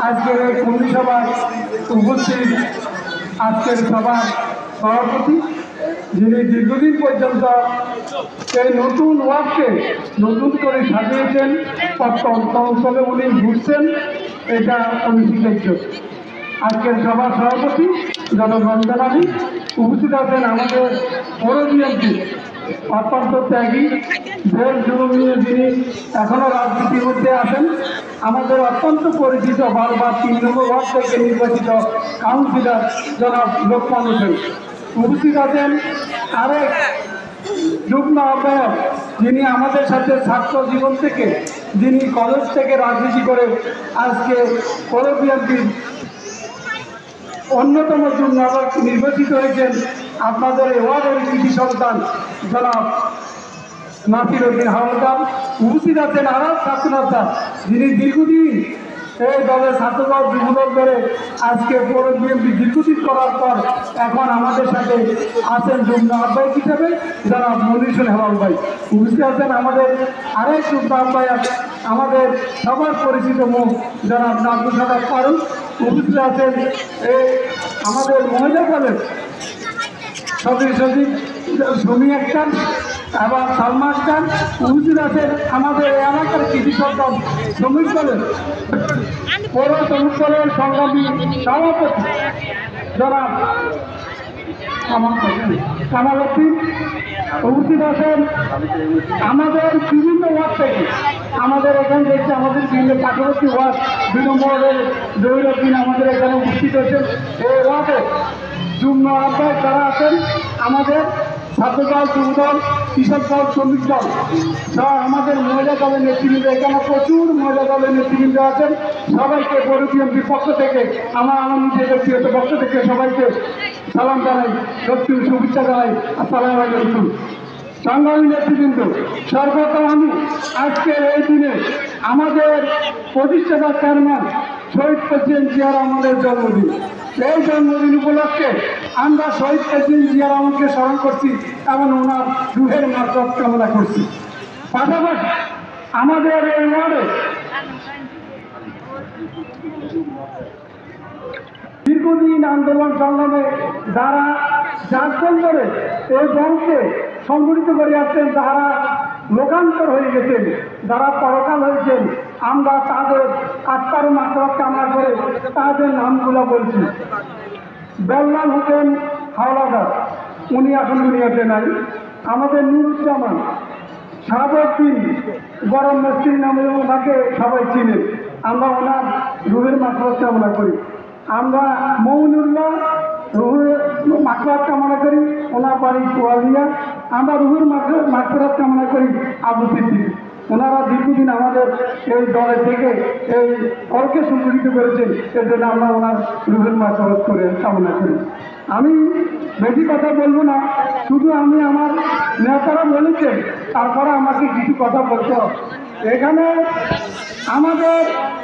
আজকের এই কর্মী সভায় উপস্থিত আজকের সভার সভাপতি, যিনি দীর্ঘদিন পর্যন্ত এই নতুন ওয়ার্ডকে নতুন করে সাজিয়েছেন, প্রত্যন্ত অঞ্চলে উনি ঘুরছেন, এটা অনুষ্ঠিত। আজকের সভার সভাপতি জনাব রমজান আলী উপস্থিত আছেন আমাদের পৌর বিএনপি অত্যন্ত ত্যাগী দেশ যুবক নিয়ে যিনি এখনও রাজনীতির মধ্যে আছেন, আমাদের অত্যন্ত পরিচিত বারবার 3 নম্বর ওয়ার্ড থেকে নির্বাচিত কাউন্সিলর জনাব লোকমান হোসেন উপস্থিত আছেন। আরেক যুগ্ম আহ্বায়ক যিনি আমাদের সাথে ছাত্র জীবন থেকে, যিনি কলেজ থেকে রাজনীতি করে আজকে পৌর বিএনপির অন্যতম যুগ্ম আহ্বায়ক নির্বাচিত হয়েছেন, আপনাদের ওয়ার্ডের কৃষি সন্তান জনাব নাসির উদ্দিন হাওলাদার উপস্থিত আছেন। আর ছাত্রনেতা যিনি দীর্ঘদিন এই দলের ছাত্রদল যুবদল করে আজকে পৌর বিএনপি দীর্ঘদিন করার পর এখন আমাদের সাথে আছেন যুগ্ম আহ্বায়ক হিসেবে জনাব মনিরুল হেলাল ভাই উপস্থিত আছেন। আমাদের আরেক যুগ্ম আহ্বায়ক আমাদের সবার পরিচিত মুখ জনাব আব্দুল সাদাব ফারুক উপস্থিত আছেন। এই আমাদের মহিলা দলের সচিব সুমি আক্তার এবং সালমা আক্তার উপস্থিত আছেন। আমাদের এলাকার কৃষি সন্তান শ্রমিক দলের পৌর শ্রমিক দলের সংগ্রামী সভাপতি জনাব কামাল উদ্দিন উপস্থিত আছেন। আমাদের বিভিন্ন ওয়ার্ড থেকে, আমাদের এখানে দেখছি আমাদের বিভিন্ন পার্শ্ববর্তী ওয়ার্ড 2 নম্বরের জহিরুদ্দিন আমাদের এখানে উপস্থিত হয়েছেন। এই ওয়ার্ডে যুগ্ম আহ্বায়ক যারা আছেন আমাদের ছাত্রদল, যুবদল, কৃষক দল, শ্রমিক দল সহ আমাদের মহিলা দলের নেতৃবৃন্দ, এখানে প্রচুর মহিলা দলের নেতৃবৃন্দ আছেন। সবাইকে পৌর বিএনপির পক্ষ থেকে, আমার আনন্দ ব্যক্তিগত পক্ষ থেকে সবাইকে সালাম জানাই, সত্যি শুভেচ্ছা জানাই। আসসালামু আলাইকুম। সংগ্রামী নেতৃবৃন্দ, সর্বপ্রথম আমি আজকের এই দিনে আমাদের প্রতিষ্ঠাতা চেয়ারম্যান শহীদ প্রেসিডেন্ট জিয়া রহমানের জন্মদিন, এই জন্মদিন উপলক্ষে আমরা শহীদ প্রেসিডেন্ট জিয়া রহমানকে স্মরণ করছি এবং ওনার রুহের মাগফিরাত কামনা করছি। পাশাপাশি আমাদের এই ওয়ার্ডে দীর্ঘদিন আন্দোলন সংগ্রামে যারা যাত্রা করে এই দলকে সংগঠিত করে আসছেন, যারা লোকান্তর হয়ে গেছেন, যারা পরকাল হয়েছেন, আমরা তাদের আত্মার মাগফিরাত কামনা করে তাদের নামগুলো বলছি। বেল্লাল হোসেন হাওলাদার, উনি এখন দুনিয়াতে নাই। আমাদের নুরুজ্জামান শাহাবুদ্দিন গরম মিস্ত্রি নামে ওনাকে সবাই চিনেন, আমরা ওনার রুহের মাগফিরাত কামনা করি। আমরা মৌনুল্লাহ রুহের মাগফিরাত কামনা করি, ওনার বাড়ি পোয়ালিয়া। আমরা রুহের মাগফিরাত কামনা করি আবু সিদ্দিক, ওনারা দীর্ঘদিন আমাদের এই দলে থেকে এই দলকে সংগঠিত করেছেন, এর জন্য আমরা ওনার রুহের মাগফিরাত করে কামনা করি। আমি বেশি কথা বলবো না, শুধু আমি আমার নেতারা বলেছেন, তারপরে আমাকে কিছু কথা বলতে হবে। এখানে আমাদের